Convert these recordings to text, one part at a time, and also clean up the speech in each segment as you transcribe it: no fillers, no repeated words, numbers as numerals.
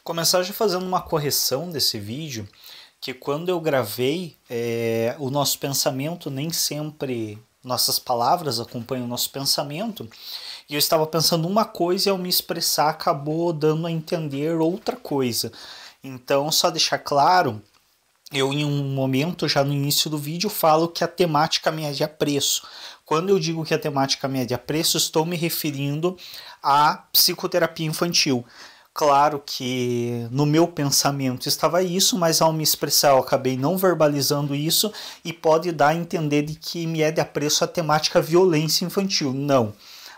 Começar já fazendo uma correção desse vídeo, que quando eu gravei, o nosso pensamento nem sempre, nossas palavras acompanham o nosso pensamento, e eu estava pensando uma coisa e ao me expressar acabou dando a entender outra coisa. Então, só deixar claro, eu em um momento, já no início do vídeo, falo que a temática mede a preço. Quando eu digo que a temática mede a preço, estou me referindo à psicoterapia infantil. Claro que no meu pensamento estava isso, mas ao me expressar eu acabei não verbalizando isso e pode dar a entender de que mede a preço a temática violência infantil. Não.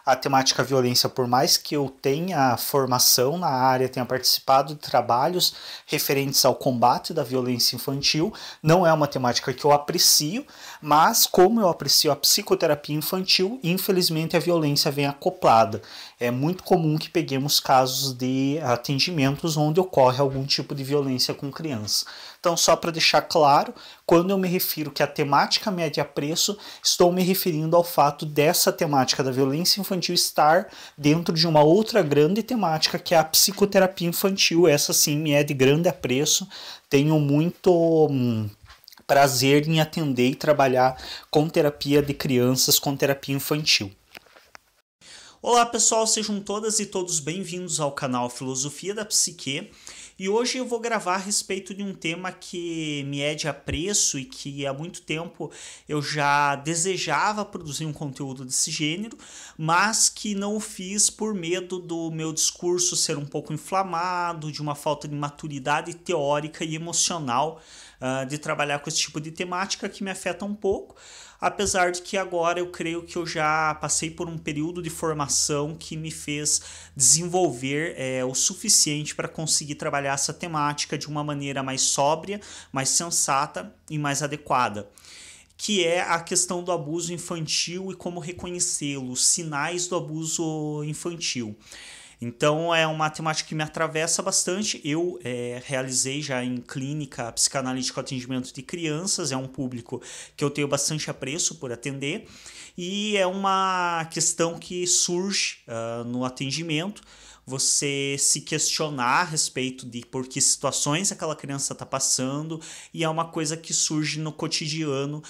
A temática violência, por mais que eu tenha formação na área, tenha participado de trabalhos referentes ao combate da violência infantil, não é uma temática que eu aprecio, mas como eu aprecio a psicoterapia infantil, infelizmente a violência vem acoplada. É muito comum que peguemos casos de atendimentos onde ocorre algum tipo de violência com criança. Então, só para deixar claro, quando eu me refiro que a temática mede a preço, estou me referindo ao fato dessa temática da violência infantil estar dentro de uma outra grande temática que é a psicoterapia infantil. Essa sim me é de grande apreço. Tenho muito prazer em atender e trabalhar com terapia de crianças, com terapia infantil. Olá pessoal, sejam todas e todos bem-vindos ao canal Filosofia da Psique. E hoje eu vou gravar a respeito de um tema que me é de apreço e que há muito tempo eu já desejava produzir um conteúdo desse gênero, mas que não o fiz por medo do meu discurso ser um pouco inflamado, de uma falta de maturidade teórica e emocional de trabalhar com esse tipo de temática que me afeta um pouco. Apesar de que agora eu creio que eu já passei por um período de formação que me fez desenvolver o suficiente para conseguir trabalhar essa temática de uma maneira mais sóbria, mais sensata e mais adequada, que é a questão do abuso infantil e como reconhecê-lo, os sinais do abuso infantil. Então é uma temática que me atravessa bastante. Eu realizei já em clínica psicanalítica atendimento de crianças, é um público que eu tenho bastante apreço por atender, e é uma questão que surge no atendimento, você se questionar a respeito de por que situações aquela criança está passando, e é uma coisa que surge no cotidiano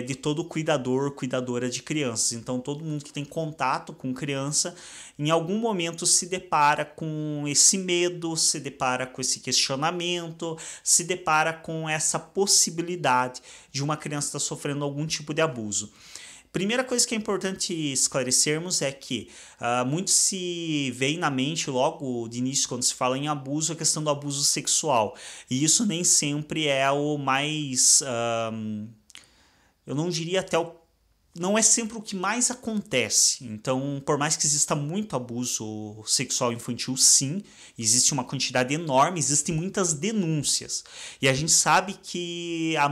de todo cuidador, cuidadora de crianças. Então todo mundo que tem contato com criança, em algum momento se depara com esse medo, se depara com esse questionamento, se depara com essa possibilidade de uma criança estar sofrendo algum tipo de abuso. Primeira coisa que é importante esclarecermos é que muito se vem na mente logo de início quando se fala em abuso a questão do abuso sexual, e isso nem sempre é o mais, eu não diria até não é sempre o que mais acontece. Então, por mais que exista muito abuso sexual infantil, sim, existe uma quantidade enorme, existem muitas denúncias. E a gente sabe que a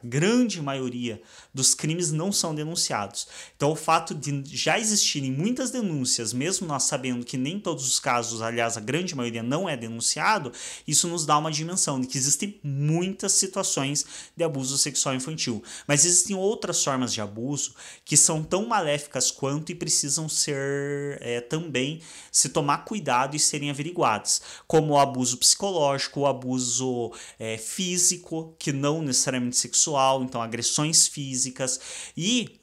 grande maioria dos crimes não são denunciados. Então, o fato de já existirem muitas denúncias, mesmo nós sabendo que nem todos os casos, aliás, a grande maioria não é denunciado, isso nos dá uma dimensão de que existem muitas situações de abuso sexual infantil. Mas existem outras formas de abuso que são tão maléficas quanto e precisam ser também se tomar cuidado e serem averiguadas, como o abuso psicológico, o abuso físico, que não necessariamente sexual, então agressões físicas, e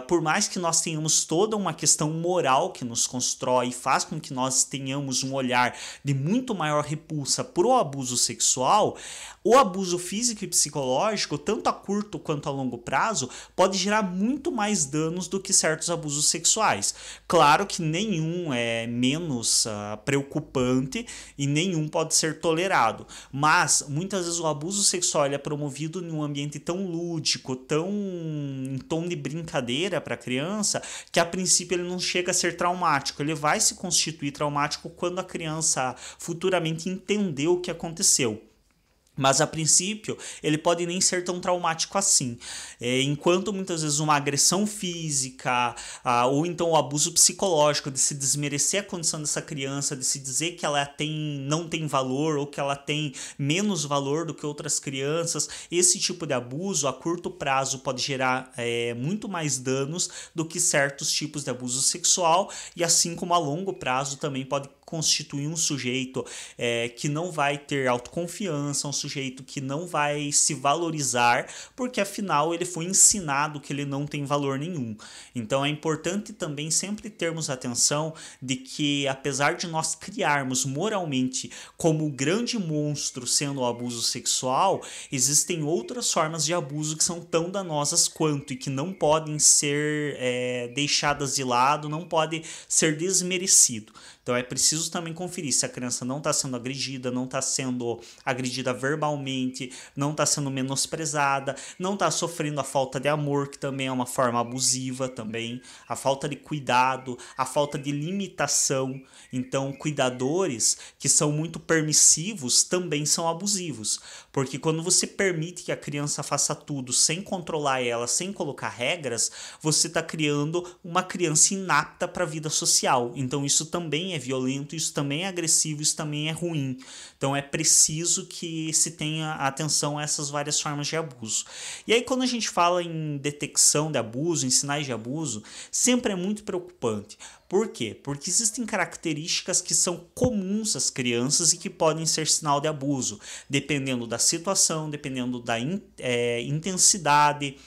por mais que nós tenhamos toda uma questão moral que nos constrói e faz com que nós tenhamos um olhar de muito maior repulsa para o abuso sexual, o abuso físico e psicológico, tanto a curto quanto a longo prazo, pode gerar muito mais danos do que certos abusos sexuais. Claro que nenhum é menos preocupante e nenhum pode ser tolerado, mas muitas vezes o abuso sexual é promovido em um ambiente tão lúdico, tão em tom de brincadeira para a criança, que a princípio ele não chega a ser traumático. Ele vai se constituir traumático quando a criança futuramente entender o que aconteceu. Mas a princípio ele pode nem ser tão traumático assim, enquanto muitas vezes uma agressão física ou então o abuso psicológico de se desmerecer a condição dessa criança, de se dizer que ela não tem valor ou que ela tem menos valor do que outras crianças, esse tipo de abuso a curto prazo pode gerar muito mais danos do que certos tipos de abuso sexual, e assim como a longo prazo também pode constituir um sujeito que não vai ter autoconfiança, um sujeito que não vai se valorizar, porque afinal ele foi ensinado que ele não tem valor nenhum. Então é importante também sempre termos atenção de que, apesar de nós criarmos moralmente como o grande monstro sendo o abuso sexual, existem outras formas de abuso que são tão danosas quanto e que não podem ser deixadas de lado, não pode ser desmerecido. Então é preciso também conferir se a criança não está sendo agredida, não está sendo agredida verbalmente, não está sendo menosprezada, não está sofrendo a falta de amor, que também é uma forma abusiva também, a falta de cuidado, a falta de limitação. Então, cuidadores que são muito permissivos também são abusivos, porque quando você permite que a criança faça tudo sem controlar ela, sem colocar regras, você está criando uma criança inapta para a vida social. Então isso também é violento, isso também é agressivo, isso também é ruim. Então é preciso que se tenha atenção a essas várias formas de abuso. E aí quando a gente fala em detecção de abuso, em sinais de abuso, sempre é muito preocupante. Por quê? Porque existem características que são comuns às crianças e que podem ser sinal de abuso, dependendo da situação, dependendo da intensidade,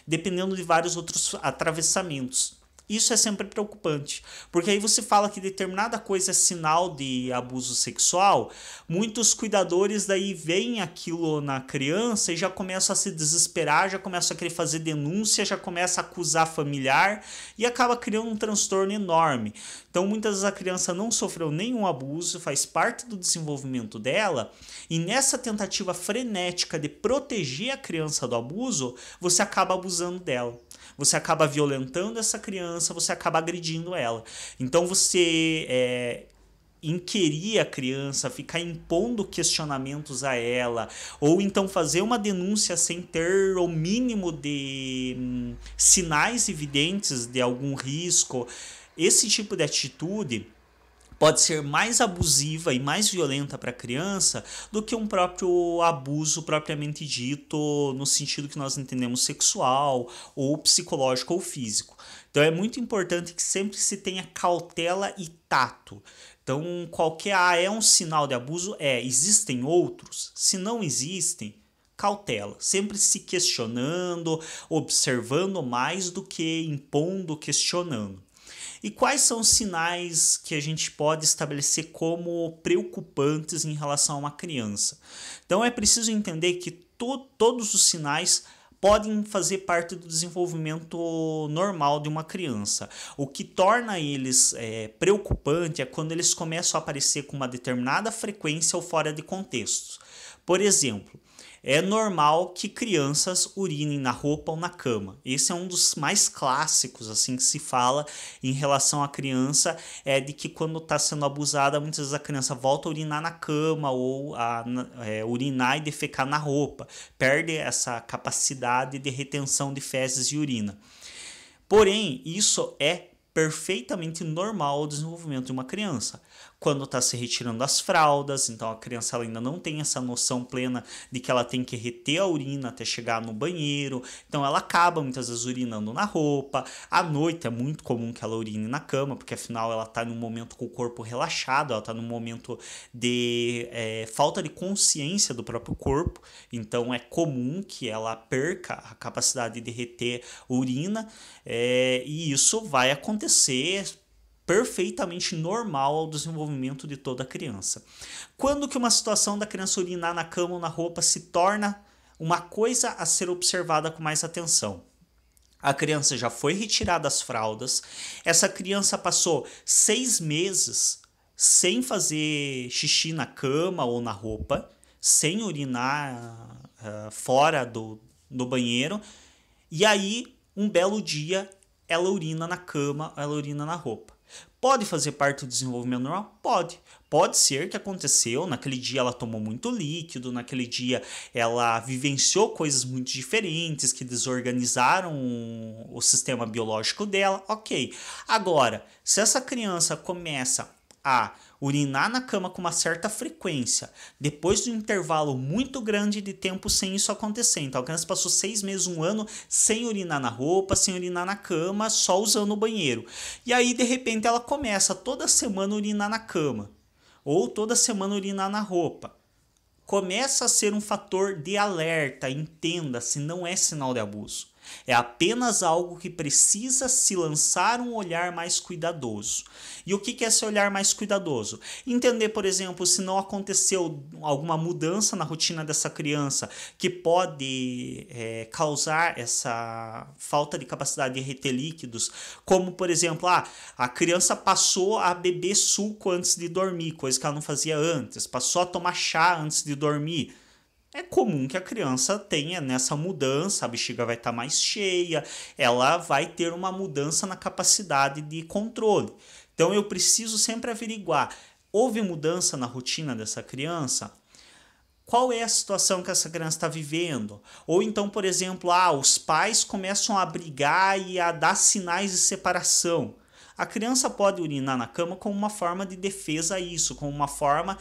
dependendo de vários outros atravessamentos. Isso é sempre preocupante, porque aí você fala que determinada coisa é sinal de abuso sexual, muitos cuidadores daí veem aquilo na criança e já começam a se desesperar, já começam a querer fazer denúncia, já começam a acusar familiar e acaba criando um transtorno enorme. Então muitas vezes a criança não sofreu nenhum abuso, faz parte do desenvolvimento dela, e nessa tentativa frenética de proteger a criança do abuso, você acaba abusando dela. Você acaba violentando essa criança, você acaba agredindo ela. Então você inquirir a criança, ficar impondo questionamentos a ela, ou então fazer uma denúncia sem ter o mínimo de sinais evidentes de algum risco, esse tipo de atitude pode ser mais abusiva e mais violenta para a criança do que um próprio abuso propriamente dito, no sentido que nós entendemos sexual, ou psicológico ou físico. Então é muito importante que sempre se tenha cautela e tato. Então qualquer é um sinal de abuso? Existem outros? Se não existem, cautela, sempre se questionando, observando mais do que impondo, questionando. E quais são os sinais que a gente pode estabelecer como preocupantes em relação a uma criança? Então é preciso entender que todos os sinais podem fazer parte do desenvolvimento normal de uma criança. O que torna eles preocupante é quando eles começam a aparecer com uma determinada frequência ou fora de contexto. Por exemplo, é normal que crianças urinem na roupa ou na cama. Esse é um dos mais clássicos assim que se fala em relação à criança, de que quando está sendo abusada, muitas vezes a criança volta a urinar na cama ou a urinar e defecar na roupa. Perde essa capacidade de retenção de fezes e urina. Porém, isso é perfeitamente normal ao desenvolvimento de uma criança. Quando está se retirando as fraldas, então a criança ela ainda não tem essa noção plena de que ela tem que reter a urina até chegar no banheiro, então ela acaba muitas vezes urinando na roupa. À noite é muito comum que ela urine na cama, porque afinal ela está num momento com o corpo relaxado, ela está num momento de falta de consciência do próprio corpo, então é comum que ela perca a capacidade de reter urina, e isso vai acontecer perfeitamente normal ao desenvolvimento de toda criança. Quando que uma situação da criança urinar na cama ou na roupa se torna uma coisa a ser observada com mais atenção? A criança já foi retirada das fraldas, essa criança passou 6 meses sem fazer xixi na cama ou na roupa, sem urinar fora do banheiro, e aí um belo dia ela urina na cama, ela urina na roupa. Pode fazer parte do desenvolvimento normal? Pode. Pode ser que aconteceu, naquele dia ela tomou muito líquido, naquele dia ela vivenciou coisas muito diferentes que desorganizaram o sistema biológico dela, ok. Agora, se essa criança começa a urinar na cama com uma certa frequência, depois de um intervalo muito grande de tempo sem isso acontecer. Então a criança passou 6 meses, 1 ano sem urinar na roupa, sem urinar na cama, só usando o banheiro. E aí de repente ela começa toda semana a urinar na cama. ou toda semana urinar na roupa, começa a ser um fator de alerta. Entenda-se, não é sinal de abuso. É apenas algo que precisa se lançar um olhar mais cuidadoso. E o que é esse olhar mais cuidadoso? Entender, por exemplo, se não aconteceu alguma mudança na rotina dessa criança que pode causar essa falta de capacidade de reter líquidos, como, por exemplo, a criança passou a beber suco antes de dormir, coisa que ela não fazia antes, passou a tomar chá antes de dormir. É comum que a criança tenha nessa mudança, a bexiga vai estar mais cheia, ela vai ter uma mudança na capacidade de controle. Então eu preciso sempre averiguar, houve mudança na rotina dessa criança? Qual é a situação que essa criança está vivendo? Ou então, por exemplo, os pais começam a brigar e a dar sinais de separação. A criança pode urinar na cama como uma forma de defesa a isso, como uma forma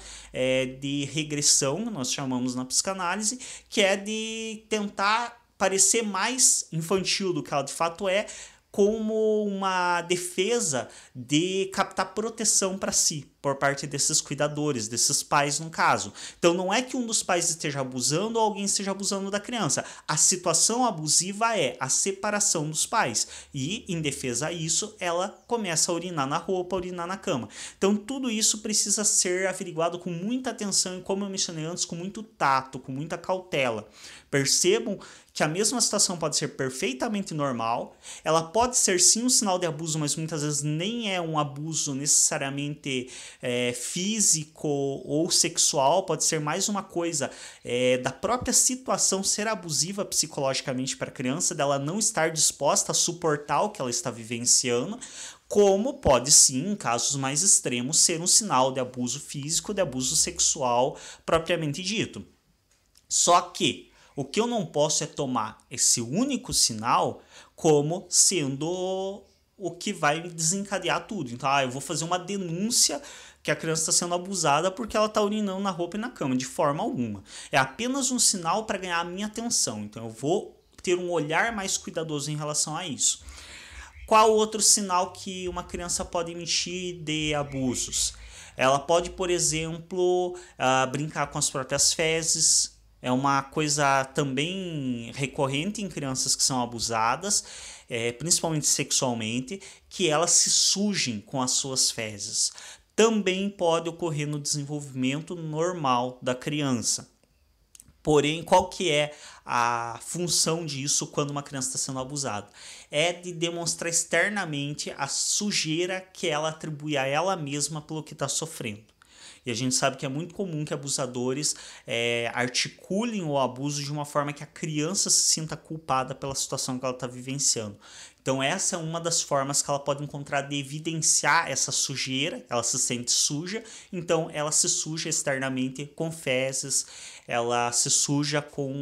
de regressão, nós chamamos na psicanálise, que é de tentar parecer mais infantil do que ela de fato é, como uma defesa de captar proteção para si, por parte desses cuidadores, desses pais no caso. Então não é que um dos pais esteja abusando ou alguém esteja abusando da criança. A situação abusiva é a separação dos pais. E, em defesa a isso, ela começa a urinar na roupa, a urinar na cama. Então tudo isso precisa ser averiguado com muita atenção e, como eu mencionei antes, com muito tato, com muita cautela. Percebam que a mesma situação pode ser perfeitamente normal, ela pode ser sim um sinal de abuso, mas muitas vezes nem é um abuso necessariamente físico ou sexual, pode ser mais uma coisa da própria situação ser abusiva psicologicamente para a criança, dela não estar disposta a suportar o que ela está vivenciando, como pode sim, em casos mais extremos, ser um sinal de abuso físico, de abuso sexual propriamente dito. Só que o que eu não posso é tomar esse único sinal como sendo o que vai desencadear tudo. Então, eu vou fazer uma denúncia que a criança está sendo abusada porque ela está urinando na roupa e na cama, de forma alguma. É apenas um sinal para ganhar a minha atenção. Então, eu vou ter um olhar mais cuidadoso em relação a isso. Qual outro sinal que uma criança pode emitir de abusos? Ela pode, por exemplo, brincar com as próprias fezes. É uma coisa também recorrente em crianças que são abusadas, principalmente sexualmente, que elas se sujem com as suas fezes. Também pode ocorrer no desenvolvimento normal da criança. Porém, qual que é a função disso quando uma criança está sendo abusada? É de demonstrar externamente a sujeira que ela atribui a ela mesma pelo que está sofrendo. E a gente sabe que é muito comum que abusadores articulem o abuso de uma forma que a criança se sinta culpada pela situação que ela está vivenciando. Então essa é uma das formas que ela pode encontrar de evidenciar essa sujeira, ela se sente suja, então ela se suja externamente com fezes, ela se suja com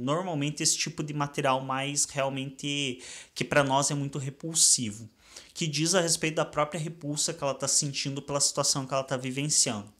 normalmente esse tipo de material mais realmente que para nós é muito repulsivo, que diz a respeito da própria repulsa que ela está sentindo pela situação que ela está vivenciando.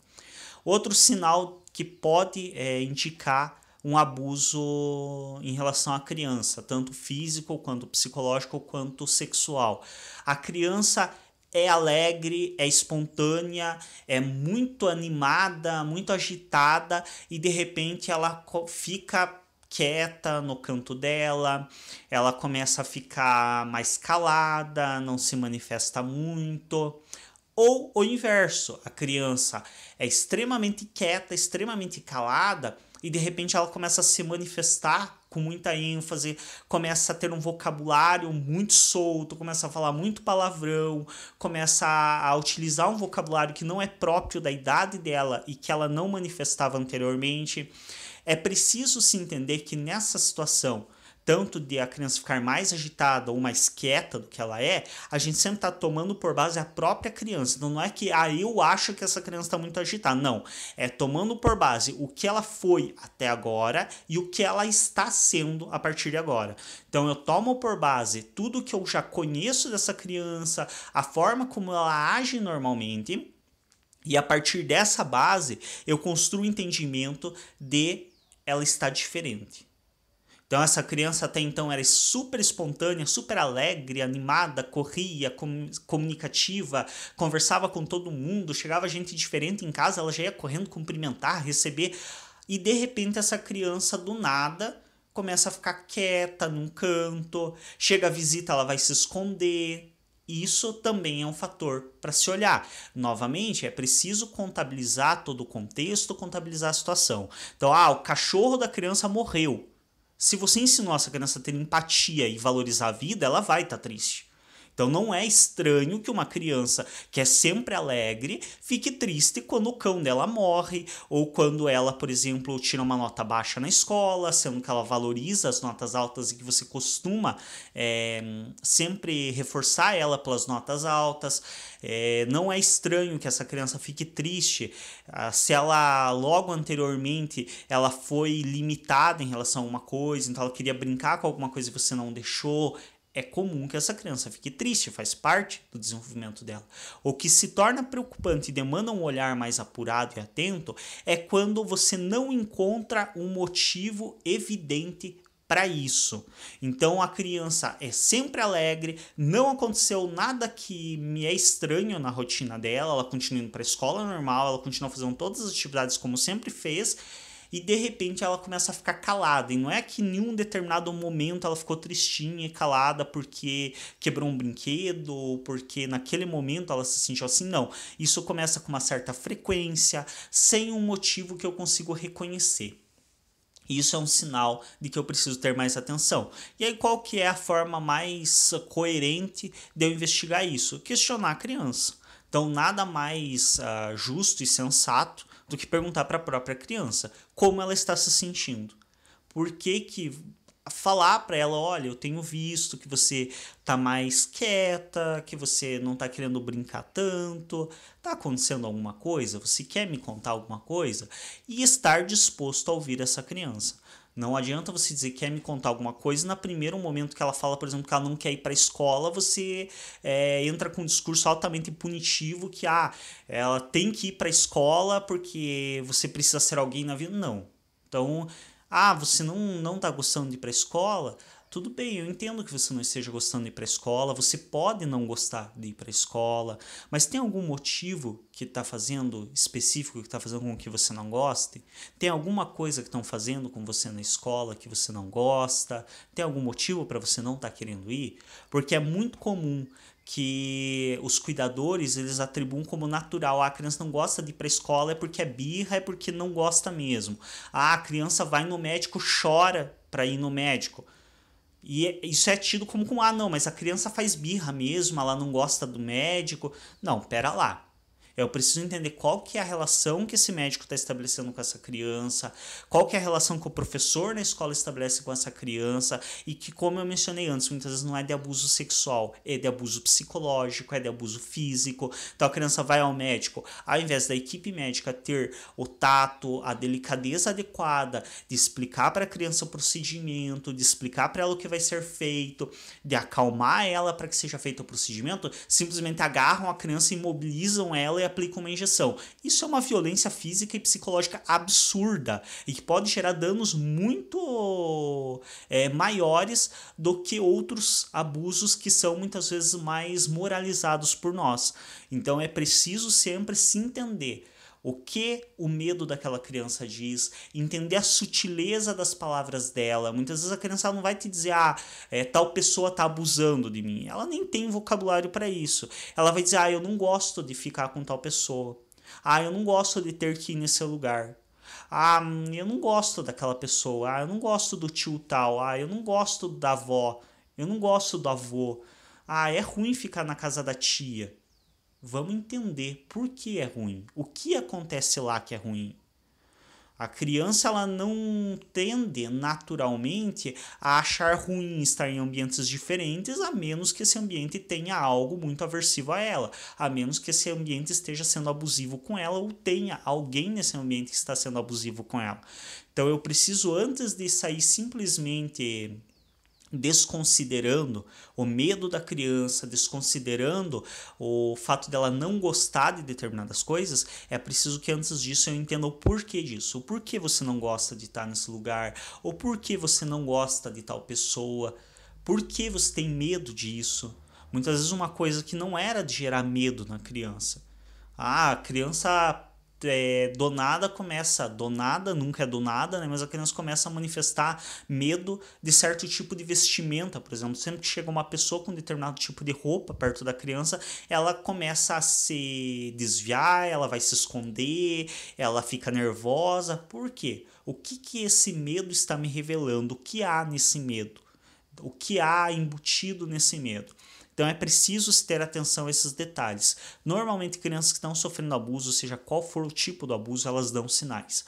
Outro sinal que pode indicar um abuso em relação à criança, tanto físico, quanto psicológico, quanto sexual. A criança é alegre, é espontânea, é muito animada, muito agitada e de repente ela fica quieta no canto dela, ela começa a ficar mais calada, não se manifesta muito. Ou o inverso, a criança é extremamente quieta, extremamente calada e de repente ela começa a se manifestar com muita ênfase, começa a ter um vocabulário muito solto, começa a falar muito palavrão, começa a utilizar um vocabulário que não é próprio da idade dela e que ela não manifestava anteriormente. É preciso se entender que nessa situação, tanto de a criança ficar mais agitada ou mais quieta do que ela é, a gente sempre está tomando por base a própria criança. Então não é que eu acho que essa criança está muito agitada. Não, é tomando por base o que ela foi até agora e o que ela está sendo a partir de agora. Então eu tomo por base tudo que eu já conheço dessa criança, a forma como ela age normalmente, e a partir dessa base eu construo o entendimento de ela estar diferente. Então essa criança até então era super espontânea, super alegre, animada, corria, comunicativa, conversava com todo mundo, chegava gente diferente em casa, ela já ia correndo cumprimentar, receber, e de repente essa criança do nada começa a ficar quieta num canto, chega a visita, ela vai se esconder. Isso também é um fator para se olhar. Novamente, é preciso contabilizar todo o contexto, contabilizar a situação. Então, o cachorro da criança morreu. Se você ensinou essa criança a ter empatia e valorizar a vida, ela vai estar triste. Então não é estranho que uma criança que é sempre alegre fique triste quando o cão dela morre, ou quando ela, por exemplo, tira uma nota baixa na escola, sendo que ela valoriza as notas altas e que você costuma sempre reforçar ela pelas notas altas. Não é estranho que essa criança fique triste se ela logo anteriormente ela foi limitada em relação a uma coisa, então ela queria brincar com alguma coisa e você não deixou. É comum que essa criança fique triste, faz parte do desenvolvimento dela. O que se torna preocupante e demanda um olhar mais apurado e atento é quando você não encontra um motivo evidente para isso. Então a criança é sempre alegre, não aconteceu nada que me é estranho na rotina dela, ela continua indo para a escola normal, ela continua fazendo todas as atividades como sempre fez, e de repente ela começa a ficar calada. E não é que em um determinado momento ela ficou tristinha e calada porque quebrou um brinquedo ou porque naquele momento ela se sentiu assim. Não. Isso começa com uma certa frequência, sem um motivo que eu consigo reconhecer. Isso é um sinal de que eu preciso ter mais atenção. E aí qual que é a forma mais coerente de eu investigar isso? Questionar a criança. Então nada mais justo e sensato do que perguntar para a própria criança como ela está se sentindo. Por que falar para ela, olha, eu tenho visto que você tá mais quieta, que você não tá querendo brincar tanto, tá acontecendo alguma coisa? Você quer me contar alguma coisa? E estar disposto a ouvir essa criança. Não adianta você dizer que quer me contar alguma coisa e no primeiro momento que ela fala, por exemplo, que ela não quer ir para a escola, você entra com um discurso altamente punitivo que ela tem que ir para a escola porque você precisa ser alguém na vida. Não. Então, você não tá gostando de ir para a escola? Tudo bem, eu entendo que você não esteja gostando de ir para a escola, você pode não gostar de ir para a escola, mas tem algum motivo que está fazendo específico, que está fazendo com que você não goste? Tem alguma coisa que estão fazendo com você na escola que você não gosta? Tem algum motivo para você não estar querendo ir? Porque é muito comum que os cuidadores eles atribuem como natural. A criança não gosta de ir para a escola é porque é birra, é porque não gosta mesmo. A criança vai no médico, chora para ir no médico. E isso é tido como não, mas a criança faz birra mesmo, ela não gosta do médico. Não, pera lá. Eu preciso entender qual que é a relação que esse médico está estabelecendo com essa criança, qual que é a relação que o professor na escola estabelece com essa criança e que, como eu mencionei antes, muitas vezes não é de abuso sexual, é de abuso psicológico, é de abuso físico. Então a criança vai ao médico, ao invés da equipe médica ter o tato, a delicadeza adequada de explicar para a criança o procedimento, de explicar para ela o que vai ser feito, de acalmar ela para que seja feito o procedimento, simplesmente agarram a criança, imobilizam ela e aplicam uma injeção. Isso é uma violência física e psicológica absurda e que pode gerar danos muito maiores do que outros abusos que são muitas vezes mais moralizados por nós. Então é preciso sempre se entender o que o medo daquela criança diz, entender a sutileza das palavras dela. Muitas vezes a criança não vai te dizer, tal pessoa está abusando de mim. Ela nem tem vocabulário para isso. Ela vai dizer, eu não gosto de ficar com tal pessoa. Eu não gosto de ter que ir nesse lugar. Eu não gosto daquela pessoa. Eu não gosto do tio tal. Eu não gosto da avó. Eu não gosto do avô. É ruim ficar na casa da tia. Vamos entender por que é ruim. O que acontece lá que é ruim? A criança ela não tende naturalmente a achar ruim estar em ambientes diferentes, a menos que esse ambiente tenha algo muito aversivo a ela, a menos que esse ambiente esteja sendo abusivo com ela ou tenha alguém nesse ambiente que está sendo abusivo com ela. Então eu preciso, antes de sair simplesmente desconsiderando o medo da criança, desconsiderando o fato dela não gostar de determinadas coisas, é preciso que antes disso eu entenda o porquê disso, o porquê você não gosta de estar nesse lugar, o porquê você não gosta de tal pessoa, por que você tem medo disso. Muitas vezes uma coisa que não era de gerar medo na criança. A criança do nada começa, do nada, nunca é do nada, né? Mas a criança começa a manifestar medo de certo tipo de vestimenta, por exemplo. Sempre que chega uma pessoa com um determinado tipo de roupa perto da criança, ela começa a se desviar, ela vai se esconder, ela fica nervosa. Por quê? O que esse medo está me revelando? O que há nesse medo? O que há embutido nesse medo? Então é preciso se ter atenção a esses detalhes. Normalmente crianças que estão sofrendo abuso, seja qual for o tipo do abuso, elas dão sinais.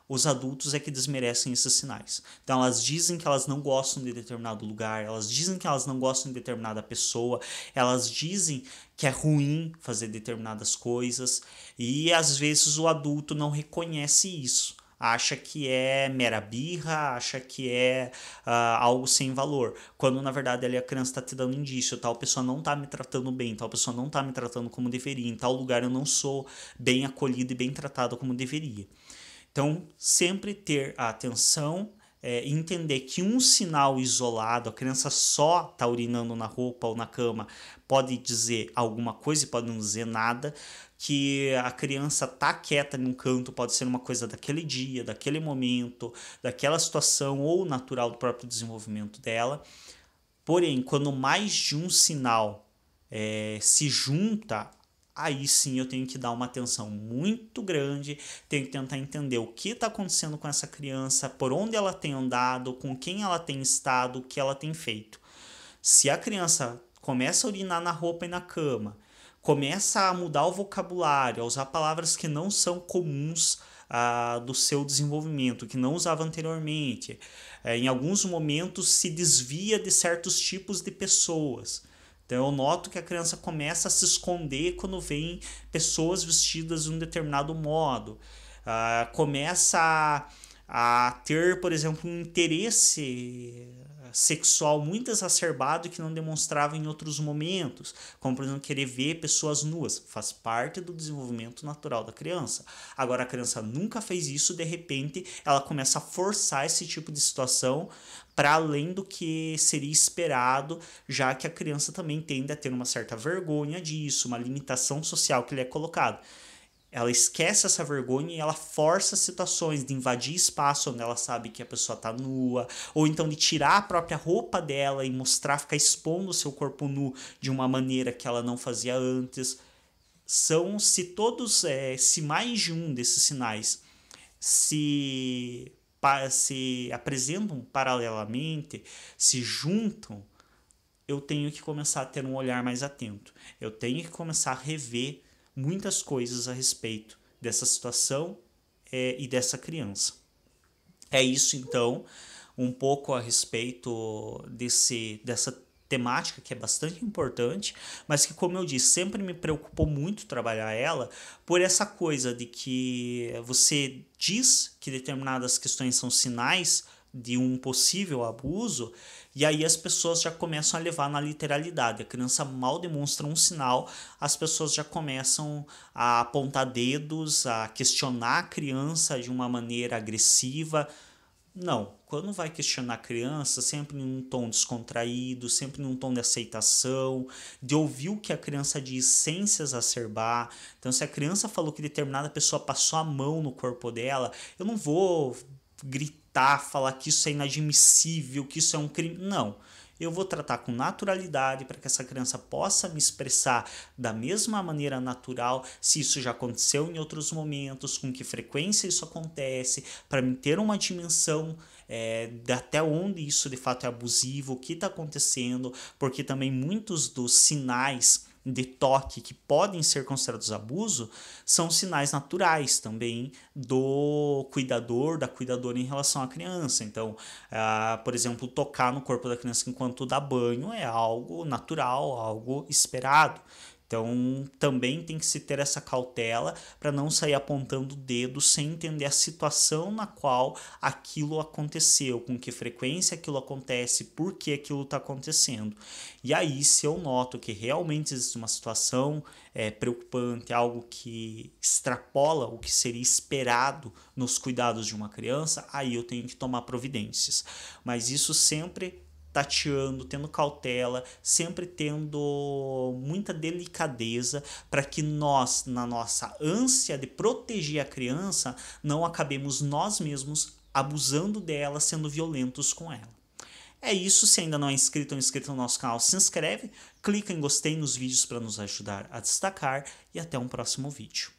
Os adultos é que desmerecem esses sinais. Então elas dizem que elas não gostam de determinado lugar, elas dizem que elas não gostam de determinada pessoa, elas dizem que é ruim fazer determinadas coisas e às vezes o adulto não reconhece isso. Acha que é mera birra, acha que é algo sem valor, quando na verdade ali a criança está te dando indício, tal pessoa não está me tratando bem, tal pessoa não está me tratando como deveria, em tal lugar eu não sou bem acolhido e bem tratado como deveria. Então, sempre ter a atenção, entender que um sinal isolado, a criança só está urinando na roupa ou na cama, pode dizer alguma coisa e pode não dizer nada, que a criança tá quieta num canto pode ser uma coisa daquele dia, daquele momento, daquela situação ou natural do próprio desenvolvimento dela. Porém, quando mais de um sinal se junta, aí sim eu tenho que dar uma atenção muito grande, tenho que tentar entender o que está acontecendo com essa criança, por onde ela tem andado, com quem ela tem estado, o que ela tem feito. Se a criança começa a urinar na roupa e na cama, começa a mudar o vocabulário, a usar palavras que não são comuns do seu desenvolvimento, que não usava anteriormente, em alguns momentos se desvia de certos tipos de pessoas. Então eu noto que a criança começa a se esconder quando vem pessoas vestidas de um determinado modo. Começa a ter, por exemplo, um interesse sexual muito exacerbado que não demonstrava em outros momentos, como por exemplo querer ver pessoas nuas, faz parte do desenvolvimento natural da criança. Agora a criança nunca fez isso, de repente ela começa a forçar esse tipo de situação para além do que seria esperado, já que a criança também tende a ter uma certa vergonha disso, uma limitação social que lhe é colocada. Ela esquece essa vergonha e ela força situações de invadir espaço onde ela sabe que a pessoa está nua, ou então de tirar a própria roupa dela e mostrar, ficar expondo o seu corpo nu de uma maneira que ela não fazia antes. Se mais de um desses sinais se apresentam paralelamente, se juntam, eu tenho que começar a ter um olhar mais atento. Eu tenho que começar a rever muitas coisas a respeito dessa situação e dessa criança. É isso então, um pouco a respeito dessa temática que é bastante importante, mas que, como eu disse, sempre me preocupou muito trabalhar ela por essa coisa de que você diz que determinadas questões são sinais de um possível abuso, e aí as pessoas já começam a levar na literalidade. A criança mal demonstra um sinal, as pessoas já começam a apontar dedos, a questionar a criança de uma maneira agressiva. Não, quando vai questionar a criança, sempre num tom descontraído, sempre num tom de aceitação, de ouvir o que a criança diz sem se exacerbar. Então, se a criança falou que determinada pessoa passou a mão no corpo dela, eu não vou gritar, falar que isso é inadmissível, que isso é um crime. Não. Eu vou tratar com naturalidade para que essa criança possa me expressar da mesma maneira natural, se isso já aconteceu em outros momentos, com que frequência isso acontece, para me ter uma dimensão de até onde isso de fato é abusivo, o que está acontecendo, porque também muitos dos sinais de toque que podem ser considerados abuso são sinais naturais também do cuidador, da cuidadora em relação à criança. Então, por exemplo, tocar no corpo da criança enquanto dá banho é algo natural, algo esperado. Então, também tem que se ter essa cautela para não sair apontando o dedo sem entender a situação na qual aquilo aconteceu, com que frequência aquilo acontece, por que aquilo está acontecendo. E aí, se eu noto que realmente existe uma situação preocupante, algo que extrapola o que seria esperado nos cuidados de uma criança, aí eu tenho que tomar providências. Mas isso sempre tateando, tendo cautela, sempre tendo muita delicadeza para que nós, na nossa ânsia de proteger a criança, não acabemos nós mesmos abusando dela, sendo violentos com ela. É isso, se ainda não é inscrito ou inscrito no nosso canal, se inscreve, clica em gostei nos vídeos para nos ajudar a destacar e até um próximo vídeo.